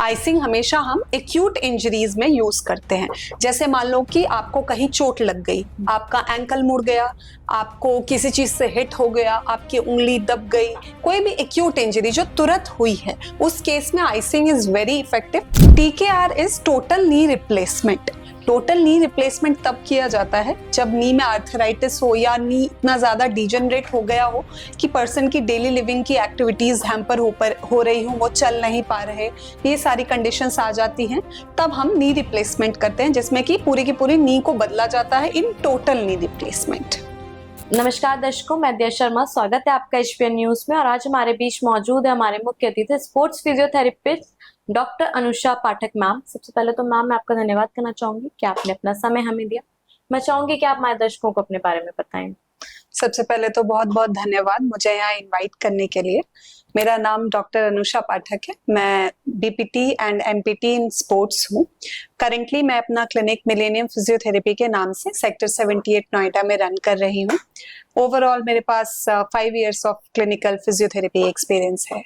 Icing हमेशा हम acute injuries में यूज करते हैं। जैसे मान लो कि आपको कहीं चोट लग गई, आपका एंकल मुड़ गया, आपको किसी चीज से हिट हो गया, आपकी उंगली दब गई, कोई भी एक्यूट इंजरी जो तुरंत हुई है, उस केस में icing is very effective. TKR is total knee replacement. Total knee replacement तब किया जाता है जब नी में आर्थराइटिस हो या नी इतना ज्यादा डिजेनरेट हो गया हो कि पर्सन की डेली लिविंग की एक्टिविटीज हैम्पर हो रही हो, वो चल नहीं पा रहे, ये सारी कंडीशंस आ जाती हैं, तब हम नी रिप्लेसमेंट करते हैं, जिसमें कि पूरी की पूरी नी को बदला जाता है इन टोटल नी रिप्लेसमेंट। नमस्कार दर्शकों, मैं दिया शर्मा, स्वागत है आपका एचपीएन न्यूज में। और आज हमारे बीच मौजूद है हमारे मुख्य अतिथि स्पोर्ट्स फिजियोथेरेपिस्ट डॉक्टर अनुषा पाठक मैम। सबसे पहले तो मैम मैं आपका धन्यवाद करना चाहूंगी कि आपने अपना समय हमें दिया। मैं चाहूंगी कि आप हमारे दर्शकों को अपने बारे में बताएं। सबसे पहले तो बहुत बहुत धन्यवाद मुझे यहाँ इनवाइट करने के लिए। मेरा नाम डॉक्टर अनुषा पाठक है। मैं BPT and empty in sports हूँ। करेंटली मैं अपना क्लिनिक मिलेनियम फिजियोथेरेपी के नाम से सेक्टर 78 नोएडा में रन कर रही हूँ। ओवरऑल मेरे पास 5 years of clinical physiotherapy experience है।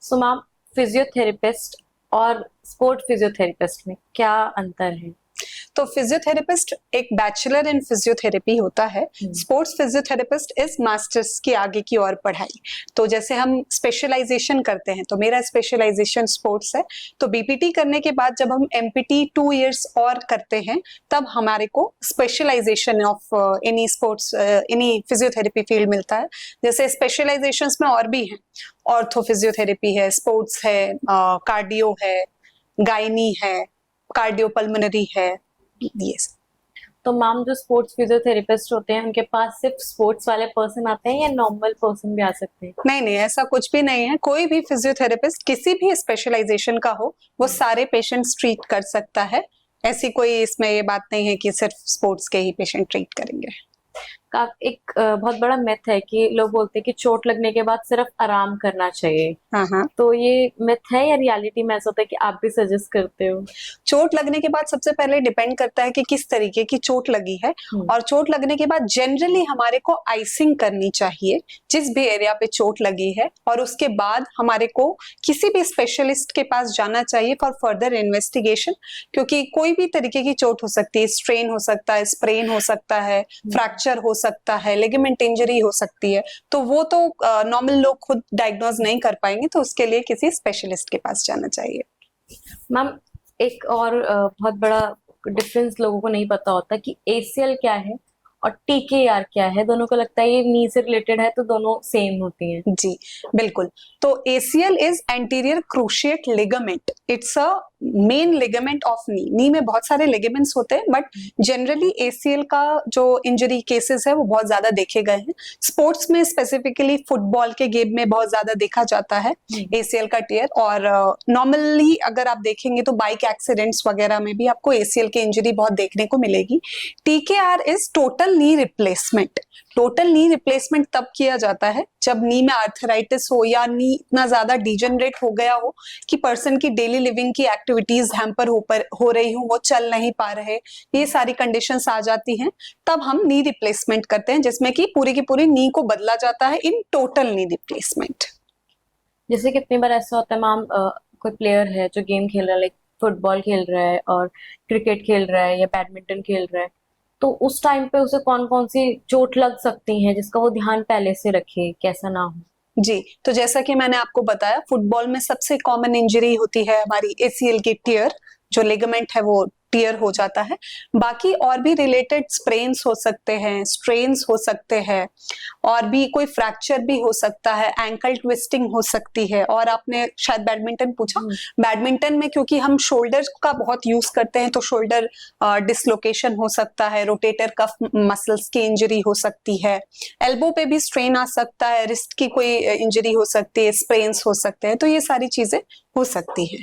सो मैम, फिजियोथेरेपिस्ट और स्पोर्ट फिजियोथेरेपिस्ट में क्या अंतर है? तो फिजियोथेरेपिस्ट एक बैचलर इन फिजियोथेरेपी होता है। स्पोर्ट्स फिजियोथेरेपिस्ट इज मास्टर्स की आगे की और पढ़ाई। तो जैसे हम स्पेशलाइजेशन करते हैं, तो मेरा स्पेशलाइजेशन स्पोर्ट्स है। तो बीपीटी करने के बाद जब हम एमपीटी 2 इयर्स और करते हैं, तब हमारे को specialisation of any sports any physiotherapy field मिलता है। जैसे स्पेशलाइजेशंस में और भी हैं, ऑर्थो फिजियोथेरेपी है, स्पोर्ट्स है, कार्डियो है, गायनी है, कार्डियोपल्मोनरी है, ये सब। तो मैम, जो स्पोर्ट्स फिजियोथेरेपिस्ट होते हैं उनके पास सिर्फ स्पोर्ट्स वाले पर्सन आते हैं या नॉर्मल पर्सन भी आ सकते हैं? नहीं नहीं, ऐसा कुछ भी नहीं है। कोई भी फिजियोथेरेपिस्ट किसी भी स्पेशलाइजेशन का हो, वो सारे पेशेंट्स ट्रीट कर सकता है। ऐसी कोई इसमें ये बात नहीं है कि सिर्फ स्पोर्ट्स के ही पेशेंट ट्रीट करेंगे। एक बहुत बड़ा मिथ है कि लोग बोलते हैं कि चोट लगने के बाद सिर्फ आराम करना चाहिए। हाँ। तो ये मिथ है या रियलिटी में ऐसा होता है कि आप भी सजेस्ट करते हो? चोट लगने के बाद सबसे पहले डिपेंड करता है कि किस तरीके की चोट लगी है। और चोट लगने के बाद जनरली हमारे को आइसिंग करनी चाहिए जिस भी एरिया पे चोट लगी है, और उसके बाद हमारे को किसी भी स्पेशलिस्ट के पास जाना चाहिए फॉर फर्दर इन्वेस्टिगेशन। क्योंकि कोई भी तरीके की चोट हो सकती है, स्ट्रेन हो सकता है, स्प्रेन हो सकता है, फ्रैक्चर हो सकता है, लिगामेंट इंजरी हो सकती है। तो वो तो नॉर्मल लोग खुद डायग्नोज नहीं कर पाएंगे, तो उसके लिए किसी स्पेशलिस्ट के पास जाना चाहिए। मैम, एक और बहुत बड़ा डिफरेंस लोगों को नहीं पता होता कि एसीएल क्या है और टीकेआर क्या है। दोनों को लगता है ये नी से रिलेटेड है, तो दोनों सेम होती हैं। जी बिल्कुल। तो ACL is anterior cruciate ligament. It's a main ligament of knee. Knee में बहुत सारे लिगामेंट्स होते हैं, बट जनरली एसीएल का जो इंजरी केसेस है वो बहुत ज्यादा देखे गए हैं। स्पोर्ट्स में स्पेसिफिकली फुटबॉल के गेम में बहुत ज्यादा देखा जाता है एसीएल का टियर। और नॉर्मली अगर आप देखेंगे तो बाइक एक्सीडेंट्स वगैरह में भी आपको एसीएल की इंजरी बहुत देखने को मिलेगी। TKR is total knee replacement. Total knee replacement तब किया जाता है जब नी में आर्थराइटिस हो या नी इतना ज्यादा डिजेनरेट हो गया हो कि पर्सन की डेली लिविंग की एक्टिविटीज हैम्पर हो रही हो, वो चल नहीं पा रहे, ये सारी कंडीशंस आ जाती हैं, तब हम नी रिप्लेसमेंट करते हैं, जिसमें कि पूरी की पूरी नी को बदला जाता है इन टोटल नी रिप्लेसमेंट। जैसे कितनी बार ऐसा होता है मैम, कोई प्लेयर है जो गेम खेल रहा है, लाइक फुटबॉल खेल रहा है और क्रिकेट खेल रहा है या बैडमिंटन खेल रहा है, तो उस टाइम पे उसे कौन कौन सी चोट लग सकती है जिसका वो ध्यान पहले से रखे, कैसा ना हो? जी, तो जैसा कि मैंने आपको बताया, फुटबॉल में सबसे कॉमन इंजरी होती है हमारी एसीएल की टियर। जो लिगामेंट है वो टियर हो जाता है। बाकी और भी रिलेटेड स्प्रेन्स हो सकते हैं, स्ट्रेन्स हो सकते हैं, और भी कोई फ्रैक्चर भी हो सकता है, एंकल ट्विस्टिंग हो सकती है। और आपने शायद बैडमिंटन पूछा। बैडमिंटन में क्योंकि हम शोल्डर का बहुत यूज करते हैं, तो शोल्डर डिसलोकेशन हो सकता है, रोटेटर कफ मसल्स की इंजरी हो सकती है, एल्बो पे भी स्ट्रेन आ सकता है, रिस्ट की कोई इंजरी हो सकती है, स्प्रेन्स हो सकते हैं। तो ये सारी चीजें हो सकती है।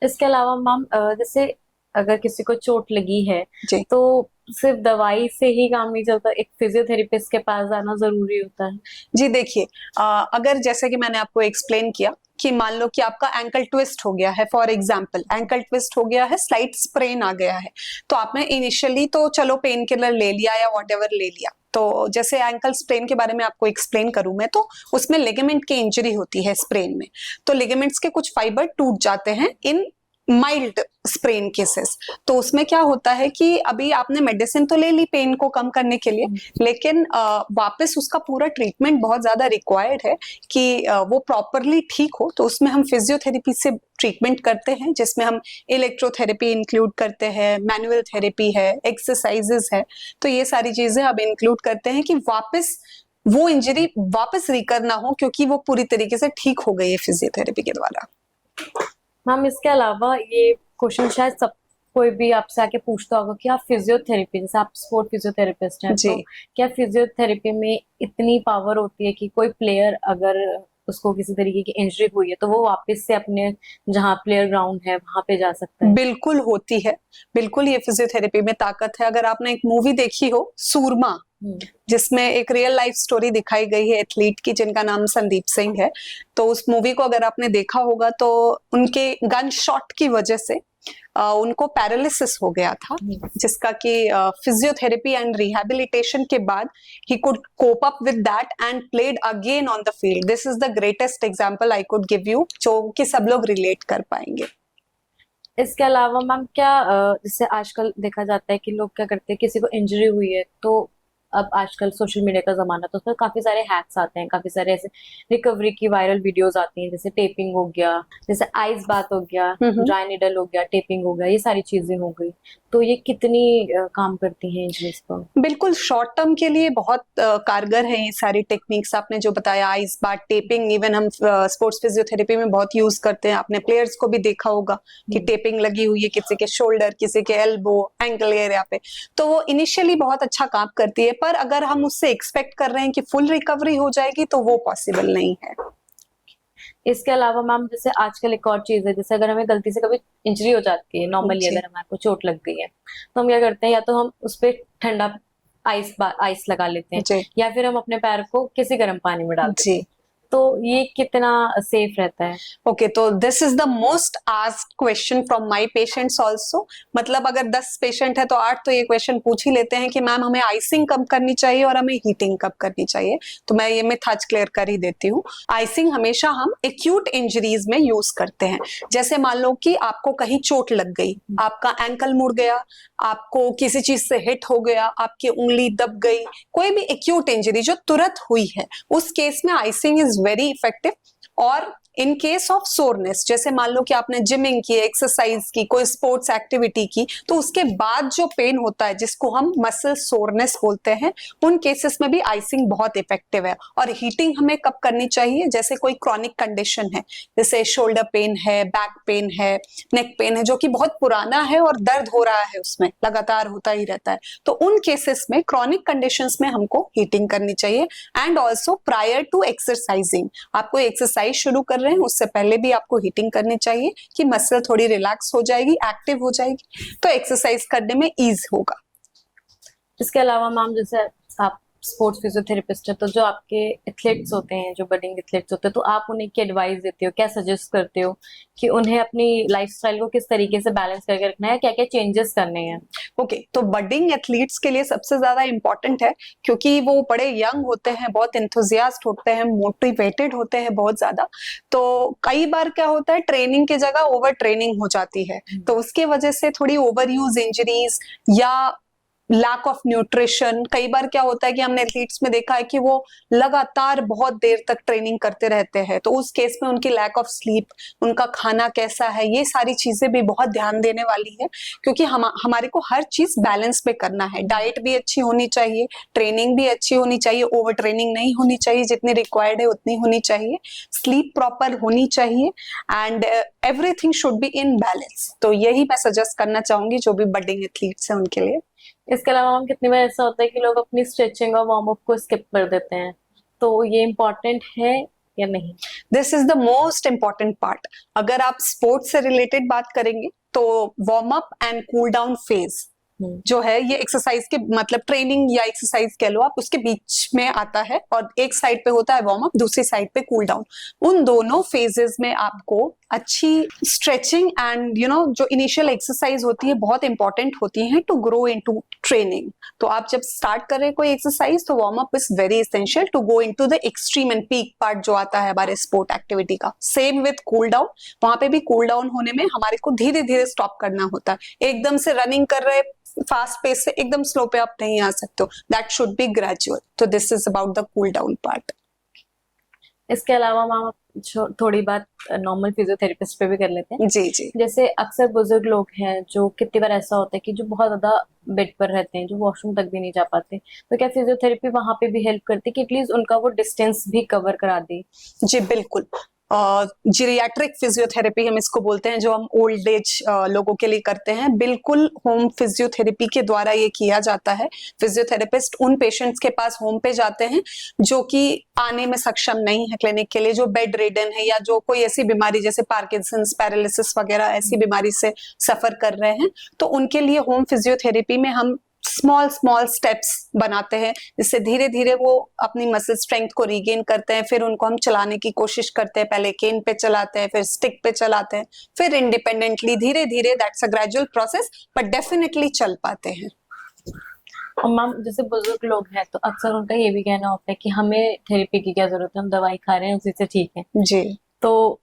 इसके अलावा मैम, जैसे अगर किसी को चोट लगी है तो सिर्फ दवाई से ही काम नहीं चलता, एक फिजियोथेरेपिस्ट के पास जाना जरूरी होता है? जी देखिए, अगर जैसे कि मैंने आपको एक्सप्लेन किया कि मान लो कि आपका एंकल ट्विस्ट हो गया है, फॉर एग्जांपल एंकल ट्विस्ट हो गया है, स्लाइट स्प्रेन आ गया है, तो आपने इनिशियली तो चलो पेन किलर ले लिया या व्हाटएवर ले लिया, तो जैसे एंकल स्प्रेन के बारे में आपको एक्सप्लेन करूं मैं, तो उसमें लिगामेंट की इंजरी होती है स्प्रेन में, तो लिगामेंट्स के कुछ फाइबर टूट जाते हैं इन माइल्ड स्प्रेन केसेस। तो उसमें क्या होता है कि अभी आपने मेडिसिन तो ले ली पेन को कम करने के लिए, लेकिन वापस उसका पूरा ट्रीटमेंट बहुत ज्यादा रिक्वायर्ड है कि वो प्रॉपरली ठीक हो। तो उसमें हम फिजियोथेरेपी से ट्रीटमेंट करते हैं, जिसमें हम इलेक्ट्रोथेरेपी इंक्लूड करते हैं, मैनुअल थेरेपी है, एक्सरसाइजेस है। तो ये सारी चीजें अब इंक्लूड करते हैं कि वापस वो इंजरी वापस रिकर ना हो, क्योंकि वो पूरी तरीके से ठीक हो गई है फिजियोथेरेपी के द्वारा। मैम इसके अलावा ये क्वेश्चन शायद सब कोई भी आपसे आके पूछता होगा कि आप फिजियोथेरेपी, जैसे आप स्पोर्ट फिजियोथेरेपिस्ट हैं, जी। तो क्या फिजियोथेरेपी में इतनी पावर होती है कि कोई प्लेयर अगर उसको किसी तरीके की इंजरी हुई है तो वो वापस से अपने जहाँ प्लेयर ग्राउंड है वहां पे जा सकता है? बिल्कुल होती है, बिल्कुल ये फिजियोथेरेपी में ताकत है। अगर आपने एक मूवी देखी हो सूरमा, जिसमें एक रियल लाइफ स्टोरी दिखाई गई है एथलीट की जिनका नाम संदीप सिंह है, तो उस मूवी को अगर आपने देखा होगा तो उनके गन शॉट की वजह से उनको पैरालिसिस हो गया था, जिसका कि फिजियोथेरेपी एंड रिहैबिलिटेशन के बाद ही could cope up with that and played again on the field. This is the greatest example I could give you, जो कि सब लोग रिलेट कर पाएंगे। इसके अलावा मैम क्या जैसे आजकल देखा जाता है कि लोग क्या करते हैं, किसी को इंजरी हुई है तो अब आजकल सोशल मीडिया का जमाना, तो उसमें काफी सारे हैक्स आते हैं, काफी सारे ऐसे रिकवरी की वायरल वीडियोस आती हैं, जैसे टेपिंग हो गया, जैसे आइस बात हो गया, ड्राई नीडल हो गया, टेपिंग हो गया, ये सारी चीजें हो गई। तो ये कितनी काम करती हैं इंजरीज पर? बिल्कुल शॉर्ट टर्म के लिए बहुत कारगर है ये सारी टेक्निक्स आपने जो बताया, आइस बात, टेपिंग, इवन हम स्पोर्ट्स फिजियोथेरेपी में बहुत यूज करते हैं। आपने प्लेयर्स को भी देखा होगा कि टेपिंग लगी हुई है किसी के शोल्डर, किसी के एल्बो, एंकल एरिया पे, तो वो इनिशियली बहुत अच्छा काम करती है, पर अगर हम उससे एक्सपेक्ट कर रहे हैं कि फुल रिकवरी हो जाएगी तो वो पॉसिबल नहीं है। इसके अलावा मैम जैसे आजकल एक और चीज है, जैसे अगर हमें गलती से कभी इंजरी हो जाती है, नॉर्मली जी। अगर हमारे को चोट लग गई है तो हम क्या करते हैं, या तो हम उस पर ठंडा आइस लगा लेते हैं, जी। या फिर हम अपने पैर को किसी गर्म पानी में डाल देते हैं। जी। तो ये कितना सेफ रहता है? ओके, तो this is the most asked question from my patients also. मतलब अगर 10 पेशेंट है तो 8 तो ये क्वेश्चन पूछ ही लेते हैं कि मैम हमें आइसिंग कब करनी चाहिए और हमें हीटिंग कब करनी चाहिए। तो मैं ये मिथ आज क्लियर कर ही देती हूँ। आइसिंग हमेशा हम एक्यूट इंजरीज में यूज करते हैं। जैसे मान लो कि आपको कहीं चोट लग गई, आपका एंकल मुड़ गया, आपको किसी चीज से हिट हो गया, आपकी उंगली दब गई, कोई भी एक्यूट इंजरी जो तुरंत हुई है, उस केस में आइसिंग इज वेरी इफेक्टिव। और इन केस ऑफ सोरनेस, जैसे मान लो कि आपने जिमिंग की, एक्सरसाइज की, कोई स्पोर्ट्स एक्टिविटी की, तो उसके बाद जो पेन होता है जिसको हम मसल सोरनेस बोलते हैं, उन केसेस में भी आइसिंग बहुत इफेक्टिव है। और हीटिंग हमें कब करनी चाहिए? जैसे कोई क्रॉनिक कंडीशन है, जैसे शोल्डर पेन है, बैक पेन है, नेक पेन है, जो कि बहुत पुराना है और दर्द हो रहा है, उसमें लगातार होता ही रहता है, तो उन केसेस में, क्रॉनिक कंडीशंस में हमको हीटिंग करनी चाहिए। And also prior to exercising, आपको एक्सरसाइज शुरू कर रहे हैं उससे पहले भी आपको हीटिंग करनी चाहिए कि मसल थोड़ी रिलैक्स हो जाएगी, एक्टिव हो जाएगी, तो एक्सरसाइज करने में ईज होगा। इसके अलावा मैम जैसे आप स्पोर्ट्स फिजियोथेरेपिस्ट है, तो जो आपके एथलीट्स होते हैं, जो बडिंग एथलीट्स होते हैं, तो आप उन्हें क्या एडवाइस देते हो, क्या सजेस्ट करते हो कि उन्हें अपनी लाइफस्टाइल को किस तरीके से बैलेंस करके रखना है, क्या क्या चेंजेस करने हैं? ओके, तो बडिंग एथलीट्स के लिए सबसे ज्यादा इंपॉर्टेंट है, क्योंकि वो बड़े यंग होते हैं, बहुत एंथुजियास्ट होते हैं, मोटिवेटेड होते हैं बहुत ज्यादा। तो कई बार क्या होता है, ट्रेनिंग की जगह ओवर ट्रेनिंग हो जाती है, तो उसके वजह से थोड़ी ओवर यूज इंजरीज या लैक ऑफ न्यूट्रिशन। कई बार क्या होता है कि हमने एथलीट्स में देखा है कि वो लगातार बहुत देर तक ट्रेनिंग करते रहते हैं, तो उस केस में उनकी लैक ऑफ स्लीप, उनका खाना कैसा है, ये सारी चीजें भी बहुत ध्यान देने वाली है, क्योंकि हमारे को हर चीज बैलेंस में करना है। डाइट भी अच्छी होनी चाहिए, ट्रेनिंग भी अच्छी होनी चाहिए, ओवर ट्रेनिंग नहीं होनी चाहिए, जितनी रिक्वायर्ड है उतनी होनी चाहिए, स्लीप प्रॉपर होनी चाहिए, and everything should be in balance. तो यही मैं सजेस्ट करना चाहूंगी जो भी बडिंग एथलीट्स हैं उनके लिए। इसके अलावा हम कितनी बार ऐसा होता है कि लोग अपनी स्ट्रेचिंग और वार्म अप को स्किप कर देते हैं, तो ये इम्पोर्टेंट है या नहीं? This is the most important part. अगर आप स्पोर्ट्स से रिलेटेड बात करेंगे तो warm up and cool down phase जो है, ये एक्सरसाइज के मतलब ट्रेनिंग या एक्सरसाइज कह लो आप, उसके बीच में आता है, और एक साइड पे होता है वार्म अप, दूसरी साइड पे कूल डाउन। उन दोनों फेजेस में आपको अच्छी स्ट्रेचिंग एंड जो इनिशियल एक्सरसाइज होती है बहुत इंपॉर्टेंट होती है टू ग्रो इनटू ट्रेनिंग। तो आप जब स्टार्ट कर रहे हैं कोई एक्सरसाइज तो warm up is very essential to go into the extreme and peak part जो आता है हमारे स्पोर्ट एक्टिविटी का। सेम विद कूल डाउन, वहां पे भी कूल डाउन होने में हमारे को धीरे धीरे स्टॉप करना होता है। एकदम से रनिंग कर रहे फास्ट पेस से एकदम स्लो पे आप नहीं आ सकते हो, दैट शुड बी ग्रेजुअल। तो this is about the cool down part. इसके अलावा मैम थोड़ी बात नॉर्मल फिजियोथेरेपिस्ट पे भी कर लेते हैं। जी जी। जैसे अक्सर बुजुर्ग लोग हैं जो कितनी बार ऐसा होता है कि जो बहुत ज्यादा बेड पर रहते हैं, जो वॉशरूम तक भी नहीं जा पाते, तो क्या फिजियोथेरेपी वहां पे भी हेल्प करती है कि एटलीस्ट उनका वो डिस्टेंस भी कवर करा दे? जी बिल्कुल। जीरियाट्रिक फिजियोथेरेपी हम इसको बोलते हैं, जो हम ओल्ड एज लोगों के लिए करते हैं। बिल्कुल होम फिजियोथेरेपी के द्वारा ये किया जाता है। फिजियोथेरेपिस्ट उन पेशेंट्स के पास होम पे जाते हैं जो कि आने में सक्षम नहीं है क्लिनिक के लिए, जो बेड रिडन है या जो कोई ऐसी बीमारी जैसे पार्किंसंस, पैरालिसिस वगैरह ऐसी बीमारी से सफर कर रहे हैं। तो उनके लिए होम फिजियोथेरेपी में हम स्मॉल स्मॉल स्टेप्स बनाते हैं, जिससे धीरे धीरे वो अपनी मसल स्ट्रेंथ को रीगेन करते हैं। फिर उनको हम चलाने की कोशिश करते हैं, पहले केन पे चलाते हैं, फिर स्टिक पे चलाते हैं, फिर इंडिपेंडेंटली धीरे धीरे, that's a gradual process, but definitely चल पाते हैं। और मैम जैसे बुजुर्ग लोग हैं तो अक्सर उनका ये भी कहना होता है कि हमें थेरेपी की क्या जरूरत है, हम दवाई खा रहे हैं उसी से ठीक है। जी। तो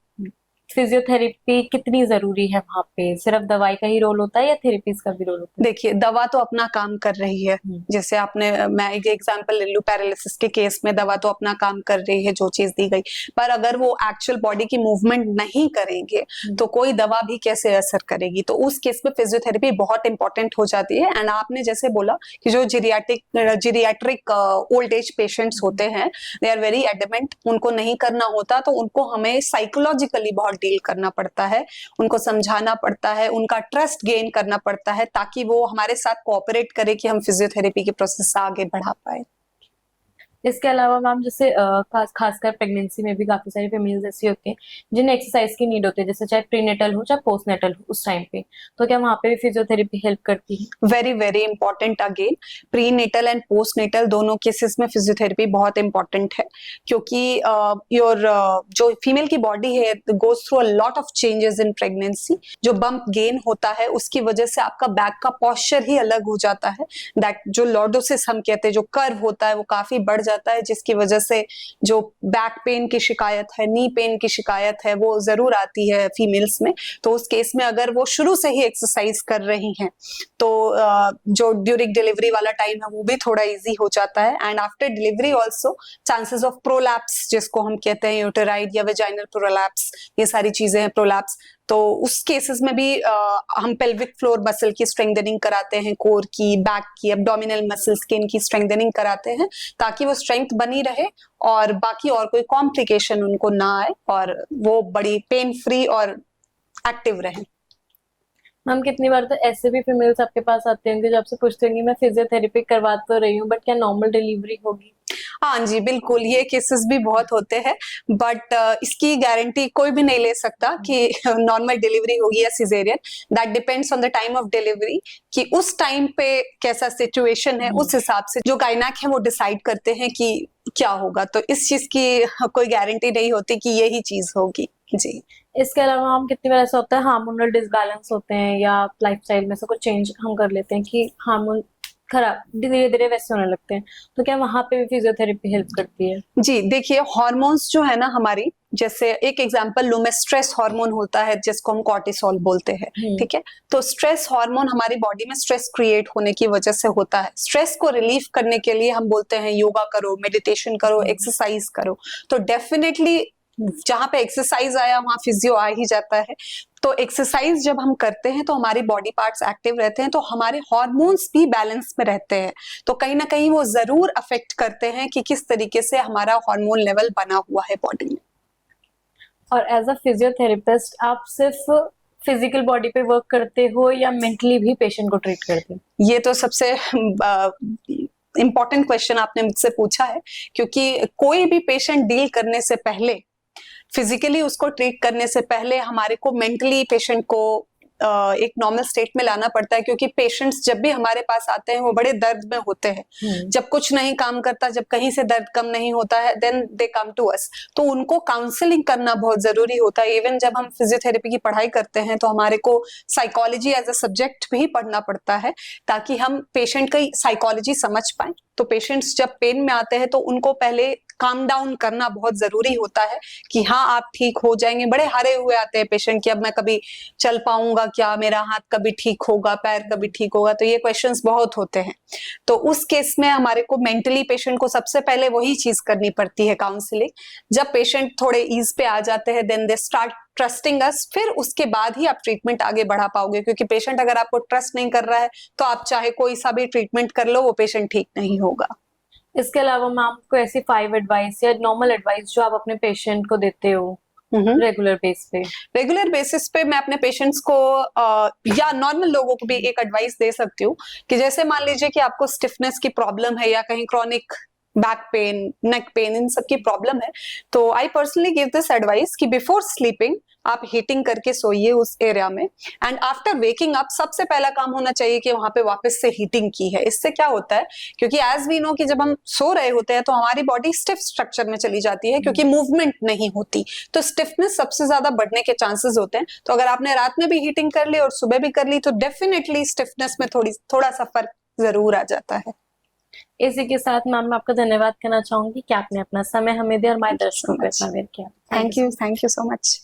फिजियोथेरेपी कितनी जरूरी है वहां पे? सिर्फ दवाई का ही रोल होता है या थेरेपीज का भी रोल होता है? देखिए, दवा तो अपना काम कर रही है। हम्म। जैसे आपने, मैं एक एग्जांपल ले लूं, पैरालिसिस के केस में दवा तो अपना काम कर रही है, जो चीज दी गई, पर अगर वो एक्चुअल बॉडी की मूवमेंट नहीं करेंगे तो कोई दवा भी कैसे असर करेगी। तो उस केस में फिजियोथेरेपी बहुत इंपॉर्टेंट हो जाती है। एंड आपने जैसे बोला कि जो जीरियाट्रिक ओल्ड एज पेशेंट्स होते हैं, दे आर वेरी एडमेंट, उनको नहीं करना होता, तो उनको हमें साइकोलॉजिकली बहुत डील करना पड़ता है, उनको समझाना पड़ता है, उनका ट्रस्ट गेन करना पड़ता है, ताकि वो हमारे साथ कोऑपरेट करे कि हम फिजियोथेरेपी के प्रोसेस आगे बढ़ा पाए। इसके अलावा मैम जैसे खासकर प्रेगनेंसी में भी काफी सारी फीमेल्स ऐसी होती हैं जिन्हें एक्सरसाइज की नीड होती है, जैसे चाहे प्रीनेटल हो चाहे पोस्टनेटल हो उस टाइम पे, तो क्या वहां पे भी फिजियोथेरेपी हेल्प करती है? Very very important. Again, prenatal and postnatal दोनों केसेस में फिजियोथेरेपी बहुत इंपॉर्टेंट है, क्योंकि जो फीमेल की बॉडी है goes through a lot of changes in pregnancy. जो बम्प गेन होता है उसकी वजह से आपका बैक का पोस्चर ही अलग हो जाता है, दैट जो लॉर्डोसिस हम कहते हैं, जो कर्व होता है वो काफी बढ़ जाता है, जिसकी वजह से जो बैक पेन की शिकायत है, नी पेन की शिकायत है, वो जरूर आती है फीमेल्स में। तो उस केस में अगर वो शुरू से ही एक्सरसाइज कर रही हैं तो जो ड्यूरिंग डिलीवरी वाला टाइम है वो भी थोड़ा इजी हो जाता है। And after delivery also chances of prolapse, जिसको हम कहते हैं यूटेराइड या वेजाइनल प्रोलैप्स, ये सारी चीजें हैं प्रोलैप्स, तो उस केसेस में भी हम पेल्विक फ्लोर मसल की स्ट्रेंथनिंग कराते हैं, कोर की, बैक की, एब्डोमिनल मसल्स की, इनकी स्ट्रेंथनिंग कराते हैं, ताकि वो स्ट्रेंथ बनी रहे और बाकी और कोई कॉम्प्लिकेशन उनको ना आए और वो बड़ी पेन फ्री और एक्टिव रहे। मैम कितनी बार तो ऐसे भी फीमेल्स आपके पास आते होंगे जो आपसे पूछते होंगे मैं फिजियोथेरेपी करवा तो रही हूँ बट क्या नॉर्मल डिलीवरी होगी? हाँ जी बिल्कुल, ये केसेस भी बहुत होते हैं, बट इसकी गारंटी कोई भी नहीं ले सकता कि नॉर्मल डिलीवरी होगी या caesarean. That depends on the time of delivery, कि उस टाइम पे कैसा सिचुएशन है, उस हिसाब से जो गायनेक है वो डिसाइड करते हैं कि क्या होगा। तो इस चीज की कोई गारंटी नहीं होती कि यही चीज होगी। जी। इसके अलावा हम कितनी बार ऐसा होता है हार्मोनल डिसबैलेंस होते हैं या लाइफस्टाइल में से कुछ चेंज हम कर लेते हैं कि हार्मोन खराब धीरे धीरे वैसे होने लगते हैं, तो क्या वहां पे भी फिजियोथेरेपी हेल्प करती है? जी देखिए, हॉर्मोन्स जो है ना हमारी, जैसे एक एग्जांपल लूं मैं, स्ट्रेस हार्मोन होता है जिसको हम कॉर्टिसोल बोलते हैं, ठीक है। तो स्ट्रेस हार्मोन हमारी बॉडी में स्ट्रेस क्रिएट होने की वजह से होता है। स्ट्रेस को रिलीफ करने के लिए हम बोलते हैं योगा करो, मेडिटेशन करो, एक्सरसाइज करो। तो डेफिनेटली जहां पे एक्सरसाइज आया वहां फिजियो आ ही जाता है। तो एक्सरसाइज जब हम करते हैं तो हमारी बॉडी पार्ट्स एक्टिव रहते हैं, तो हमारे हार्मोन्स भी बैलेंस में रहते हैं। तो कहीं ना कहीं वो जरूर अफेक्ट करते हैं कि किस तरीके से हमारा हार्मोन लेवल बना हुआ है बॉडी में। और एज अ फिजियोथेरेपिस्ट आप सिर्फ फिजिकल बॉडी पे वर्क करते हो या मेंटली भी पेशेंट को ट्रीट करते हो? ये तो सबसे इम्पोर्टेंट क्वेश्चन आपने मुझसे पूछा है, क्योंकि कोई भी पेशेंट डील करने से पहले, फिजिकली उसको ट्रीट करने से पहले हमारे को मेंटली पेशेंट को एक नॉर्मल स्टेट में लाना पड़ता है, क्योंकि पेशेंट्स जब भी हमारे पास आते हैं वो बड़े दर्द में होते हैं। जब कुछ नहीं काम करता, जब कहीं से दर्द कम नहीं होता है, then they come to us. तो उनको काउंसलिंग करना बहुत जरूरी होता है। इवन जब हम फिजियोथेरेपी की पढ़ाई करते हैं तो हमारे को साइकोलॉजी एज अ सब्जेक्ट भी पढ़ना पड़ता है, ताकि हम पेशेंट की साइकोलॉजी समझ पाए। तो पेशेंट्स जब पेन में आते हैं तो उनको पहले काम डाउन करना बहुत जरूरी होता है कि हाँ आप ठीक हो जाएंगे। बड़े हारे हुए आते हैं पेशेंट कि अब मैं कभी चल पाऊंगा क्या, मेरा हाथ कभी ठीक होगा, पैर कभी ठीक होगा, तो ये क्वेश्चंस बहुत होते हैं। तो उस केस में हमारे को मेंटली पेशेंट को सबसे पहले वही चीज करनी पड़ती है, काउंसलिंग। जब पेशेंट थोड़े ईज पे आ जाते हैं, देन दे स्टार्ट ट्रस्टिंग अस, फिर उसके बाद ही आप ट्रीटमेंट आगे बढ़ा पाओगे। क्योंकि पेशेंट अगर आपको ट्रस्ट नहीं कर रहा है तो आप चाहे कोई सा भी ट्रीटमेंट कर लो, वो पेशेंट ठीक नहीं होगा। इसके अलावा मैम को ऐसी 5 एडवाइस या नॉर्मल एडवाइस जो आप अपने पेशेंट को देते हो रेगुलर बेस पे मैं अपने पेशेंट्स को या नॉर्मल लोगों को भी एक एडवाइस दे सकती हूँ कि जैसे मान लीजिए कि आपको स्टिफनेस की प्रॉब्लम है या कहीं chronic back pain, neck pain, इन सब की प्रॉब्लम है, तो I personally give this advice कि बिफोर स्लीपिंग आप हीटिंग करके सोइए उस एरिया में, एंड आफ्टर वेकिंग अप सबसे पहला काम होना चाहिए कि वहां पे वापस से हीटिंग की है। इससे क्या होता है, क्योंकि एज वी नो कि जब हम सो रहे होते हैं तो हमारी बॉडी स्टिफ स्ट्रक्चर में चली जाती है, क्योंकि मूवमेंट नहीं होती, तो स्टिफनेस सबसे ज्यादा बढ़ने के चांसेस होते हैं। तो अगर आपने रात में भी हीटिंग कर ली और सुबह भी कर ली तो डेफिनेटली स्टिफनेस में थोड़ा सा फर्क जरूर आ जाता है। इसी के साथ मैम मैं आपका धन्यवाद करना चाहूंगी कि आपने अपना समय हमें दिया और हमारे दर्शकों को इतना देर किया। Thank you so much.